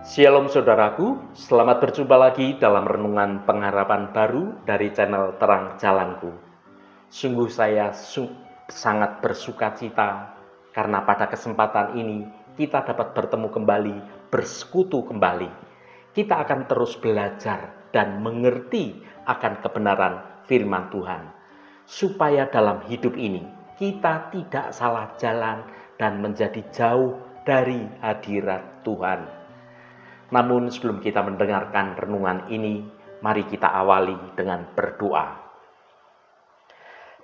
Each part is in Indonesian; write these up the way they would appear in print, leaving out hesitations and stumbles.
Shalom saudaraku, selamat berjumpa lagi dalam renungan pengharapan baru dari channel Terang Jalanku. Sungguh saya sangat bersukacita karena pada kesempatan ini kita dapat bertemu kembali, bersekutu kembali. Kita akan terus belajar dan mengerti akan kebenaran firman Tuhan, supaya dalam hidup ini kita tidak salah jalan dan menjadi jauh dari hadirat Tuhan. Namun sebelum kita mendengarkan renungan ini, mari kita awali dengan berdoa.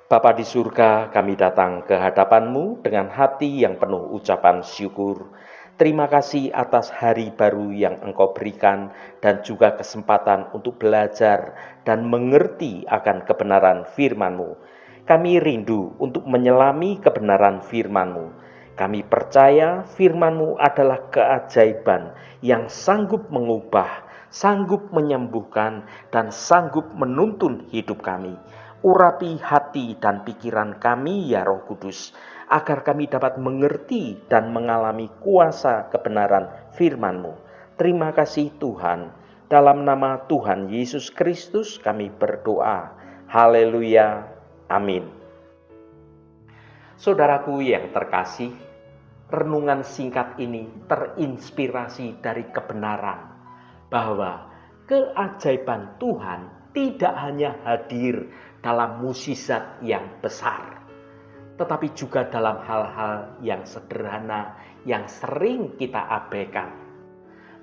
Bapa di surga, kami datang ke hadapan-Mu dengan hati yang penuh ucapan syukur. Terima kasih atas hari baru yang Engkau berikan dan juga kesempatan untuk belajar dan mengerti akan kebenaran firman-Mu. Kami rindu untuk menyelami kebenaran firman-Mu. Kami percaya firman-Mu adalah keajaiban yang sanggup mengubah, sanggup menyembuhkan, dan sanggup menuntun hidup kami. Urapi hati dan pikiran kami ya Roh Kudus, agar kami dapat mengerti dan mengalami kuasa kebenaran firman-Mu. Terima kasih Tuhan. Dalam nama Tuhan Yesus Kristus kami berdoa. Haleluya. Amin. Saudaraku yang terkasih, renungan singkat ini terinspirasi dari kebenaran bahwa keajaiban Tuhan tidak hanya hadir dalam mukjizat yang besar, tetapi juga dalam hal-hal yang sederhana yang sering kita abaikan.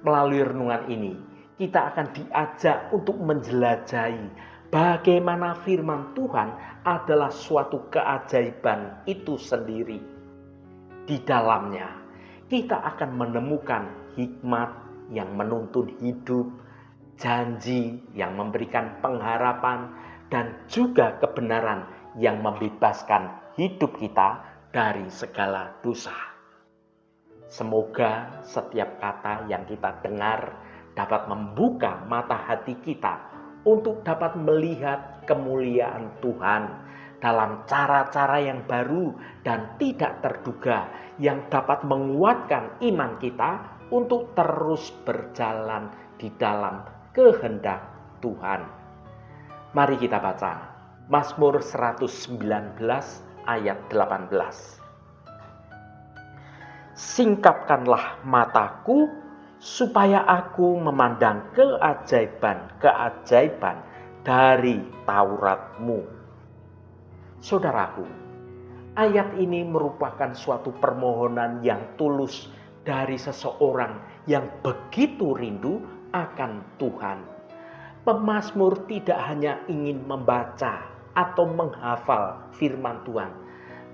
Melalui renungan ini, kita akan diajak untuk menjelajahi bagaimana firman Tuhan adalah suatu keajaiban itu sendiri. Di dalamnya, kita akan menemukan hikmat yang menuntun hidup, janji yang memberikan pengharapan, dan juga kebenaran yang membebaskan hidup kita dari segala dosa. Semoga setiap kata yang kita dengar dapat membuka mata hati kita untuk dapat melihat kemuliaan Tuhan dalam cara-cara yang baru dan tidak terduga yang dapat menguatkan iman kita untuk terus berjalan di dalam kehendak Tuhan. Mari kita baca Mazmur 119 ayat 18. Singkapkanlah mataku supaya aku memandang keajaiban-keajaiban dari Taurat-Mu. Saudaraku, ayat ini merupakan suatu permohonan yang tulus dari seseorang yang begitu rindu akan Tuhan. Pemazmur tidak hanya ingin membaca atau menghafal firman Tuhan,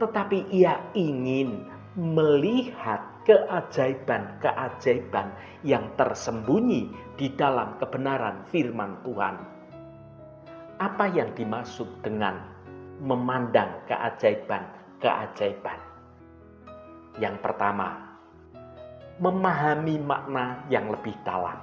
tetapi ia ingin melihat keajaiban-keajaiban yang tersembunyi di dalam kebenaran firman Tuhan. Apa yang dimaksud dengan memandang keajaiban-keajaiban? Yang pertama, memahami makna yang lebih dalam.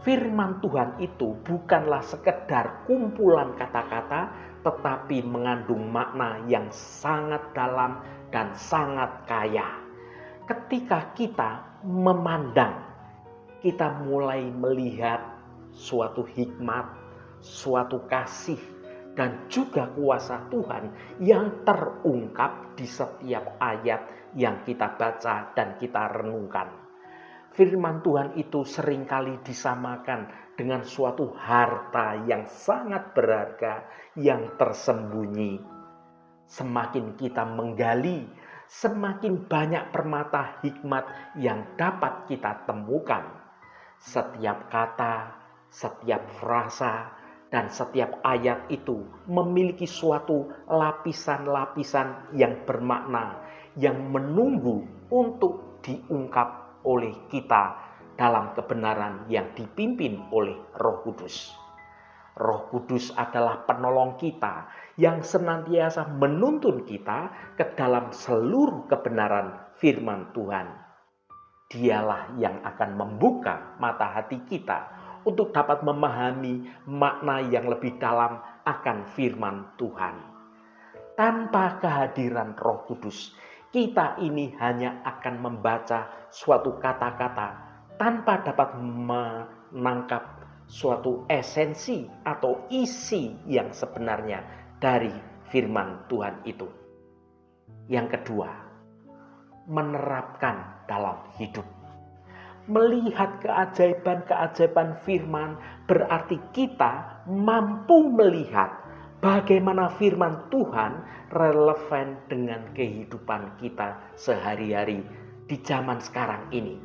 Firman Tuhan itu bukanlah sekedar kumpulan kata-kata, tetapi mengandung makna yang sangat dalam dan sangat kaya. Ketika kita memandang, kita mulai melihat suatu hikmat, suatu kasih, dan juga kuasa Tuhan yang terungkap di setiap ayat yang kita baca dan kita renungkan. Firman Tuhan itu seringkali disamakan dengan suatu harta yang sangat berharga yang tersembunyi. Semakin kita menggali, semakin banyak permata hikmat yang dapat kita temukan. Setiap kata, setiap frasa, dan setiap ayat itu memiliki suatu lapisan-lapisan yang bermakna, yang menunggu untuk diungkap oleh kita dalam kebenaran yang dipimpin oleh Roh Kudus. Roh Kudus adalah penolong kita yang senantiasa menuntun kita ke dalam seluruh kebenaran firman Tuhan. Dialah yang akan membuka mata hati kita untuk dapat memahami makna yang lebih dalam akan firman Tuhan. Tanpa kehadiran Roh Kudus, kita ini hanya akan membaca suatu kata-kata tanpa dapat menangkap suatu esensi atau isi yang sebenarnya dari firman Tuhan itu. Yang kedua, menerapkan dalam hidup. Melihat keajaiban-keajaiban firman berarti kita mampu melihat bagaimana firman Tuhan relevan dengan kehidupan kita sehari-hari di zaman sekarang ini.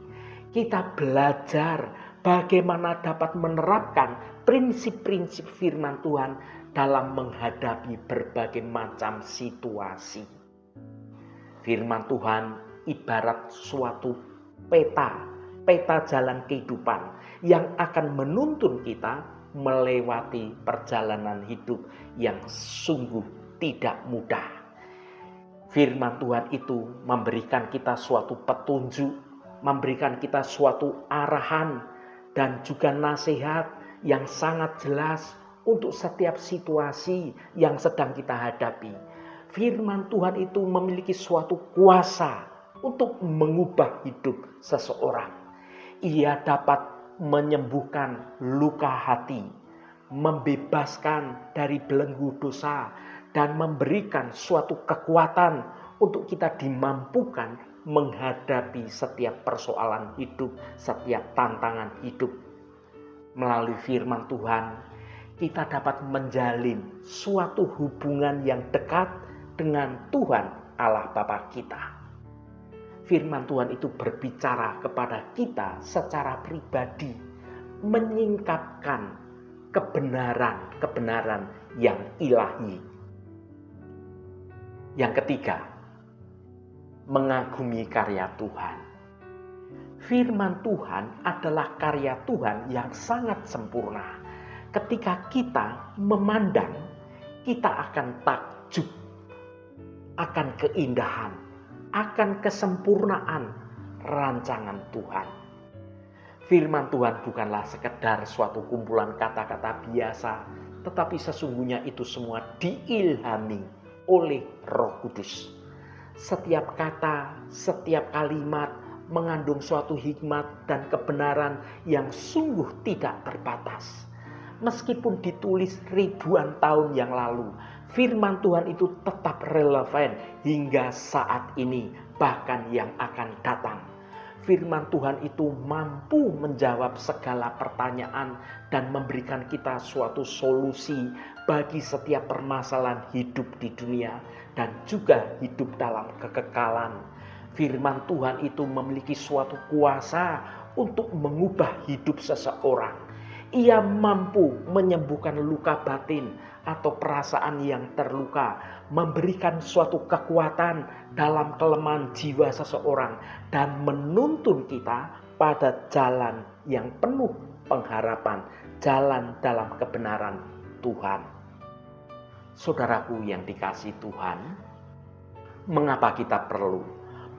Kita belajar bagaimana dapat menerapkan prinsip-prinsip firman Tuhan dalam menghadapi berbagai macam situasi. Firman Tuhan ibarat suatu peta jalan kehidupan yang akan menuntun kita melewati perjalanan hidup yang sungguh tidak mudah. Firman Tuhan itu memberikan kita suatu petunjuk, memberikan kita suatu arahan dan juga nasihat yang sangat jelas untuk setiap situasi yang sedang kita hadapi. Firman Tuhan itu memiliki suatu kuasa untuk mengubah hidup seseorang. Ia dapat menyembuhkan luka hati, membebaskan dari belenggu dosa, dan memberikan suatu kekuatan untuk kita dimampukan menghadapi setiap persoalan hidup, setiap tantangan hidup. Melalui firman Tuhan, kita dapat menjalin suatu hubungan yang dekat dengan Tuhan Allah Bapa kita. Firman Tuhan itu berbicara kepada kita secara pribadi, menyingkapkan kebenaran yang ilahi. Yang ketiga, mengagumi karya Tuhan. Firman Tuhan adalah karya Tuhan yang sangat sempurna. Ketika kita memandang, kita akan takjub akan keindahan, akan kesempurnaan rancangan Tuhan. Firman Tuhan bukanlah sekedar suatu kumpulan kata-kata biasa, tetapi sesungguhnya itu semua diilhami oleh Roh Kudus. Setiap kata, setiap kalimat mengandung suatu hikmat dan kebenaran yang sungguh tidak terbatas. Meskipun ditulis ribuan tahun yang lalu, firman Tuhan itu tetap relevan hingga saat ini, bahkan yang akan datang. Firman Tuhan itu mampu menjawab segala pertanyaan dan memberikan kita suatu solusi bagi setiap permasalahan hidup di dunia dan juga hidup dalam kekekalan. Firman Tuhan itu memiliki suatu kuasa untuk mengubah hidup seseorang. Ia mampu menyembuhkan luka batin atau perasaan yang terluka, memberikan suatu kekuatan dalam kelemahan jiwa seseorang, dan menuntun kita pada jalan yang penuh pengharapan, jalan dalam kebenaran Tuhan. Saudaraku yang dikasihi Tuhan, mengapa kita perlu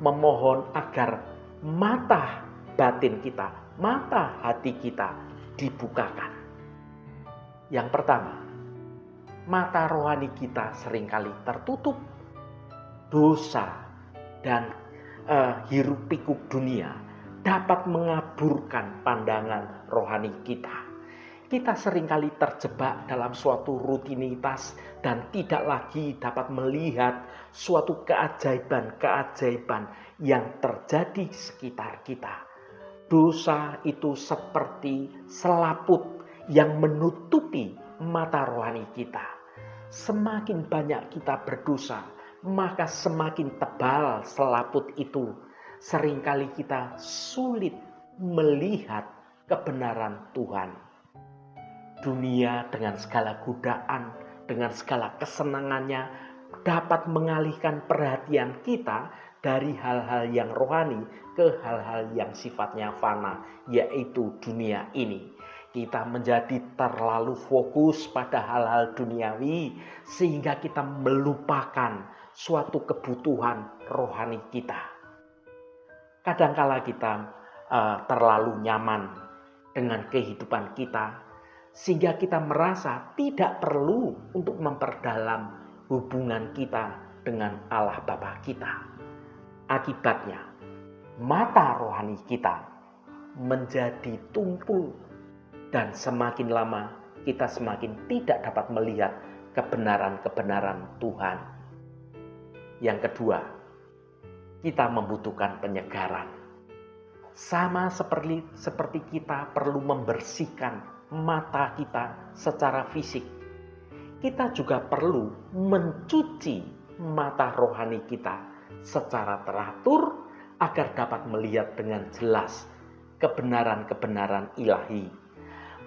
memohon agar mata batin kita, mata hati kita dibukakan? Yang pertama, mata rohani kita seringkali tertutup. Dosa dan hiruk pikuk dunia dapat mengaburkan pandangan rohani kita. Kita seringkali terjebak dalam suatu rutinitas dan tidak lagi dapat melihat suatu keajaiban-keajaiban yang terjadi di sekitar kita. Dosa itu seperti selaput yang menutupi mata rohani kita. Semakin banyak kita berdosa, maka semakin tebal selaput itu. Seringkali kita sulit melihat kebenaran Tuhan. Dunia dengan segala godaan, dengan segala kesenangannya dapat mengalihkan perhatian kita dari hal-hal yang rohani ke hal-hal yang sifatnya fana, yaitu dunia ini. Kita menjadi terlalu fokus pada hal-hal duniawi sehingga kita melupakan suatu kebutuhan rohani kita. Kadangkala kita terlalu nyaman dengan kehidupan kita sehingga kita merasa tidak perlu untuk memperdalam hubungan kita dengan Allah Bapa kita. Akibatnya, mata rohani kita menjadi tumpul, dan semakin lama kita semakin tidak dapat melihat kebenaran-kebenaran Tuhan. Yang kedua, kita membutuhkan penyegaran. Sama seperti kita perlu membersihkan mata kita secara fisik, kita juga perlu mencuci mata rohani kita secara teratur agar dapat melihat dengan jelas kebenaran-kebenaran ilahi.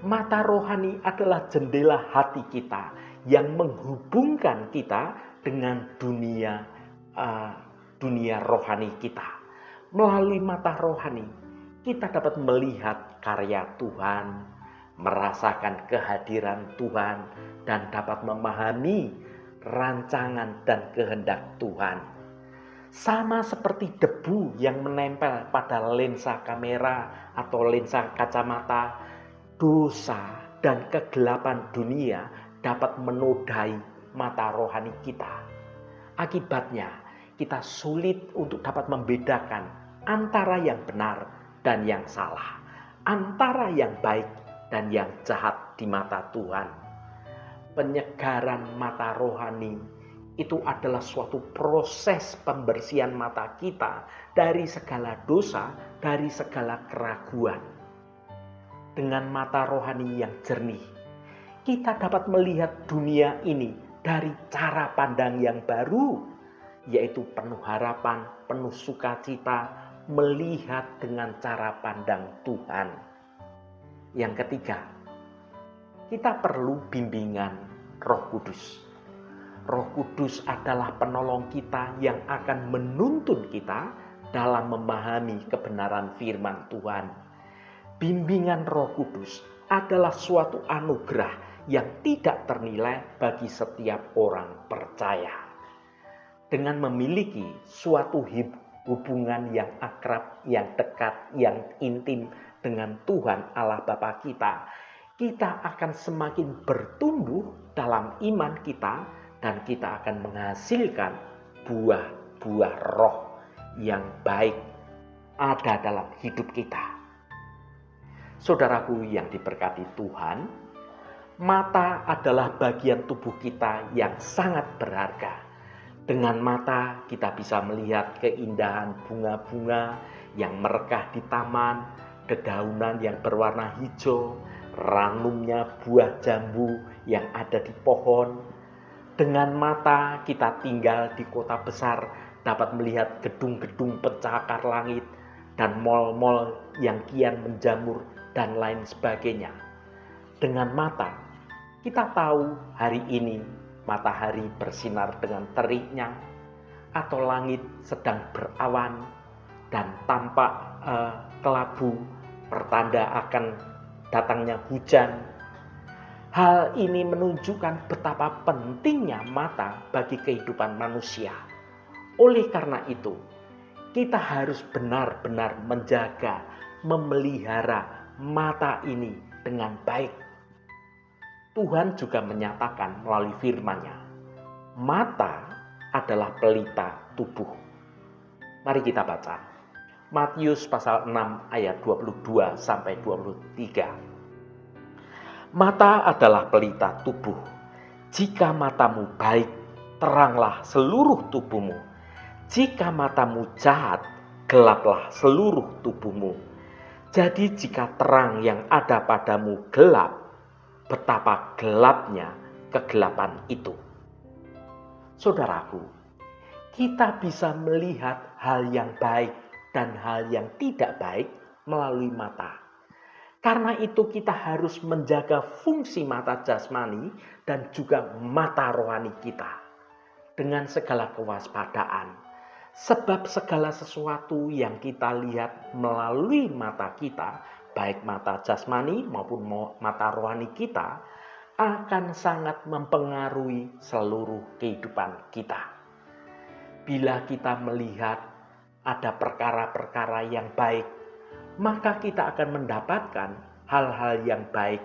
Mata rohani adalah jendela hati kita yang menghubungkan kita dengan dunia rohani kita. Melalui mata rohani, kita dapat melihat karya Tuhan, merasakan kehadiran Tuhan, dan dapat memahami rancangan dan kehendak Tuhan. Sama seperti debu yang menempel pada lensa kamera atau lensa kacamata, dosa dan kegelapan dunia dapat menodai mata rohani kita. Akibatnya, kita sulit untuk dapat membedakan antara yang benar dan yang salah, antara yang baik dan yang jahat di mata Tuhan. Penyegaran mata rohani itu adalah suatu proses pembersihan mata kita dari segala dosa, dari segala keraguan. Dengan mata rohani yang jernih, kita dapat melihat dunia ini dari cara pandang yang baru, yaitu penuh harapan, penuh sukacita, melihat dengan cara pandang Tuhan. Yang ketiga, kita perlu bimbingan Roh Kudus. Roh Kudus adalah penolong kita yang akan menuntun kita dalam memahami kebenaran firman Tuhan. Bimbingan Roh Kudus adalah suatu anugerah yang tidak ternilai bagi setiap orang percaya. Dengan memiliki suatu hubungan yang akrab, yang dekat, yang intim dengan Tuhan Allah Bapa kita, kita akan semakin bertumbuh dalam iman kita dan kita akan menghasilkan buah-buah roh yang baik ada dalam hidup kita. Saudaraku yang diberkati Tuhan, mata adalah bagian tubuh kita yang sangat berharga. Dengan mata kita bisa melihat keindahan bunga-bunga yang merekah di taman, dedaunan yang berwarna hijau, ranumnya buah jambu yang ada di pohon. Dengan mata kita tinggal di kota besar, dapat melihat gedung-gedung pencakar langit dan mal-mal yang kian menjamur dan lain sebagainya. Dengan mata kita tahu hari ini matahari bersinar dengan teriknya, atau langit sedang berawan dan tampak kelabu, pertanda akan datangnya hujan. Hal ini menunjukkan betapa pentingnya mata bagi kehidupan manusia. Oleh karena itu, kita harus benar-benar menjaga, memelihara mata ini dengan baik. Tuhan juga menyatakan melalui firman-Nya, mata adalah pelita tubuh. Mari kita baca. Matius pasal 6 ayat 22 sampai 23. Mata adalah pelita tubuh. Jika matamu baik, teranglah seluruh tubuhmu. Jika matamu jahat, gelaplah seluruh tubuhmu. Jadi jika terang yang ada padamu gelap, betapa gelapnya kegelapan itu. Saudaraku, kita bisa melihat hal yang baik dan hal yang tidak baik melalui mata. Karena itu kita harus menjaga fungsi mata jasmani dan juga mata rohani kita dengan segala kewaspadaan. Sebab segala sesuatu yang kita lihat melalui mata kita, baik mata jasmani maupun mata rohani kita, akan sangat mempengaruhi seluruh kehidupan kita. Bila kita melihat ada perkara-perkara yang baik, maka kita akan mendapatkan hal-hal yang baik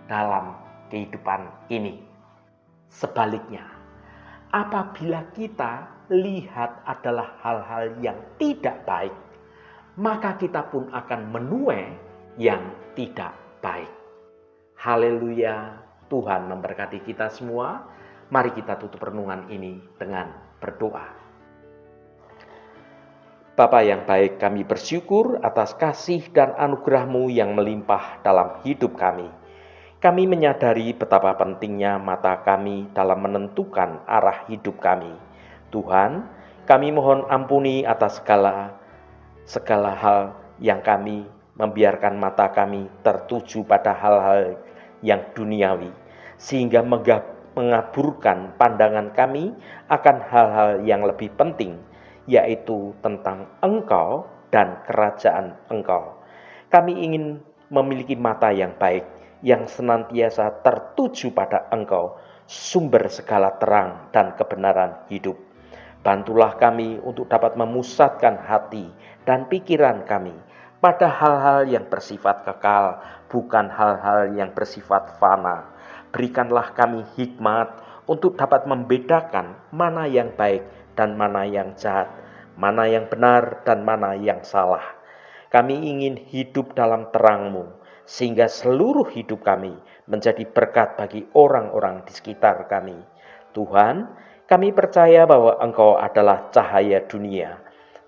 dalam kehidupan ini. Sebaliknya, apabila kita lihat adalah hal-hal yang tidak baik, maka kita pun akan menuai yang tidak baik. Haleluya, Tuhan memberkati kita semua. Mari kita tutup renungan ini dengan berdoa. Bapa yang baik, kami bersyukur atas kasih dan anugerah-Mu yang melimpah dalam hidup kami. Kami menyadari betapa pentingnya mata kami dalam menentukan arah hidup kami. Tuhan, kami mohon ampuni atas segala hal yang kami membiarkan mata kami tertuju pada hal-hal yang duniawi, sehingga mengaburkan pandangan kami akan hal-hal yang lebih penting, yaitu tentang Engkau dan kerajaan Engkau. Kami ingin memiliki mata yang baik, yang senantiasa tertuju pada Engkau, sumber segala terang dan kebenaran hidup. Bantulah kami untuk dapat memusatkan hati dan pikiran kami pada hal-hal yang bersifat kekal, bukan hal-hal yang bersifat fana. Berikanlah kami hikmat untuk dapat membedakan mana yang baik dan mana yang jahat, mana yang benar dan mana yang salah. Kami ingin hidup dalam terang-Mu, sehingga seluruh hidup kami menjadi berkat bagi orang-orang di sekitar kami. Tuhan, kami percaya bahwa Engkau adalah cahaya dunia.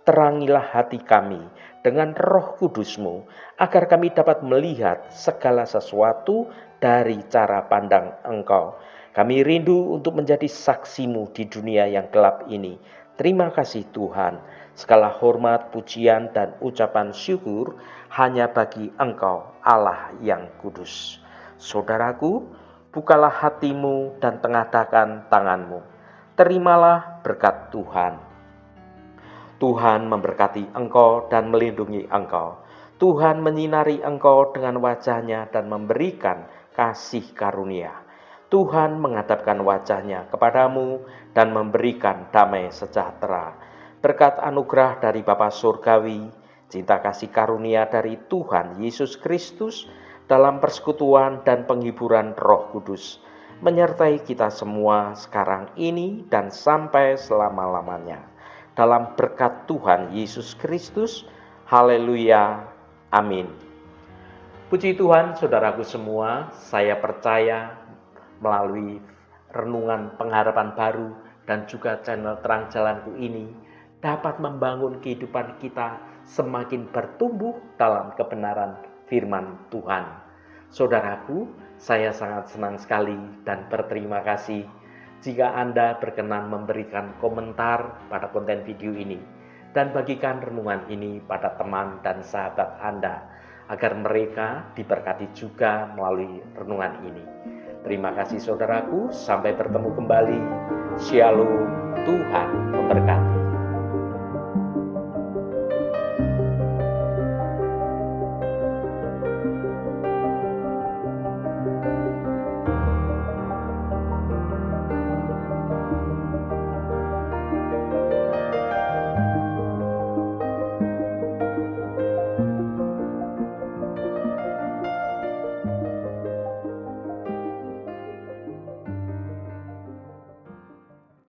Terangilah hati kami dengan Roh Kudus-Mu, agar kami dapat melihat segala sesuatu dari cara pandang Engkau. Kami rindu untuk menjadi saksi-Mu di dunia yang gelap ini. Terima kasih Tuhan. Segala hormat, pujian, dan ucapan syukur hanya bagi Engkau, Allah yang kudus. Saudaraku, bukalah hatimu dan tengadahkan tanganmu. Terimalah berkat Tuhan. Tuhan memberkati engkau dan melindungi engkau. Tuhan menyinari engkau dengan wajah-Nya dan memberikan kasih karunia. Tuhan menghadapkan wajah-Nya kepadamu dan memberikan damai sejahtera. Berkat anugerah dari Bapa Surgawi, cinta kasih karunia dari Tuhan Yesus Kristus, dalam persekutuan dan penghiburan Roh Kudus, menyertai kita semua sekarang ini dan sampai selama-lamanya. Dalam berkat Tuhan Yesus Kristus, haleluya, amin. Puji Tuhan, saudaraku semua, saya percaya melalui renungan pengharapan baru dan juga channel Terang Jalanku ini dapat membangun kehidupan kita semakin bertumbuh dalam kebenaran firman Tuhan. Saudaraku, saya sangat senang sekali dan berterima kasih jika Anda berkenan memberikan komentar pada konten video ini dan bagikan renungan ini pada teman dan sahabat Anda agar mereka diberkati juga melalui renungan ini. Terima kasih saudaraku, sampai bertemu kembali. Shalom, Tuhan memberkati.